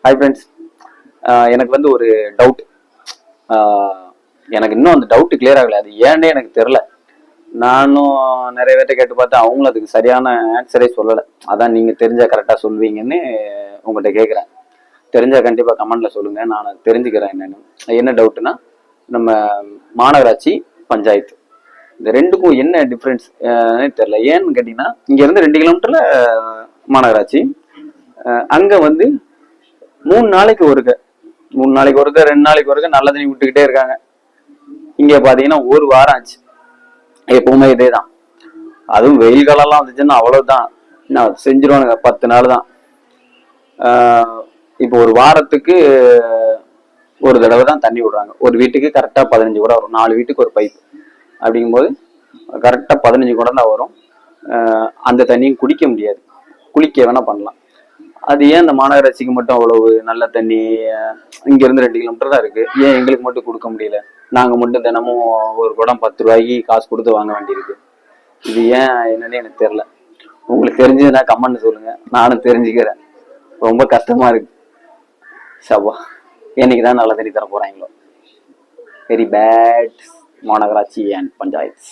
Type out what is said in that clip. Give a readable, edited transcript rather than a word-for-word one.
Hi friends. எனக்கு வந்து ஒரு டவுட். எனக்கு இன்னும் அந்த டவுட் கிளியர் ஆகலை. அது ஏன்னே எனக்கு தெரில. நானும் நிறைய பேர்ட்ட கேட்டு பார்த்தேன், அவங்களும் அதுக்கு சரியான ஆன்சரே சொல்லலை. அதான் நீங்கள் தெரிஞ்சா கரெக்டாக சொல்வீங்கன்னு உங்கள்கிட்ட கேட்குறேன். தெரிஞ்சா கண்டிப்பாக கமெண்ட்டில் சொல்லுங்கள், நான் அதை தெரிஞ்சுக்கிறேன். என்ன டவுட்னா, நம்ம மாநகராட்சி, பஞ்சாயத்து இந்த ரெண்டுக்கும் என்ன டிஃப்ரென்ஸ் தெரில. ஏன்னு கேட்டிங்கன்னா, இங்கேருந்து 2 கிலோமீட்டரில் மாநகராட்சி, அங்கே வந்து 3 நாளைக்கு ஒருக்க 3 நாளைக்கு ஒருக்க 2 நாளைக்கு ஒருக்க நல்ல தண்ணி விட்டுக்கிட்டே இருக்காங்க. இங்க பாத்தீங்கன்னா 1 வாரம் ஆச்சு. எப்பவுமே இதேதான். அதுவும் வெயில் காலம்லாம் வந்துச்சுன்னா அவ்வளவுதான், நான் செஞ்சிருவானுங்க. 10 நாள் தான். இப்போ ஒரு வாரத்துக்கு ஒரு தடவை தான் தண்ணி விடுறாங்க. ஒரு வீட்டுக்கு கரெக்டா 15 குடம் வரும். 4 வீட்டுக்கு ஒரு பைப். அப்படிங்கும்போது கரெக்டா 15 குடம் தான் வரும். அந்த தண்ணியும் குடிக்க முடியாது, குளிக்க வேணா பண்ணலாம். அது ஏன் இந்த மாநகராட்சிக்கு மட்டும் அவ்வளவு நல்ல தண்ணி? இங்க இருந்து 2 கிலோமீட்டர் தான் இருக்கு, ஏன் எங்களுக்கு மட்டும் கொடுக்க முடியல? நாங்க மட்டும் தினமும் ஒரு குடம் 10 ரூபாய்க்கு காசு கொடுத்து வாங்க வேண்டியிருக்கு. இது ஏன் என்னன்னு எனக்கு தெரியல. உங்களுக்கு தெரிஞ்சதுன்னா கமெண்ட் சொல்லுங்க, நானும் தெரிஞ்சுக்கிறேன். ரொம்ப கஷ்டமா இருக்கு. சபா, என்னைக்குதான் நல்ல தண்ணி தர போறாங்களோ. வெரி பேட் மாநகராட்சி அண்ட் பஞ்சாயத்து.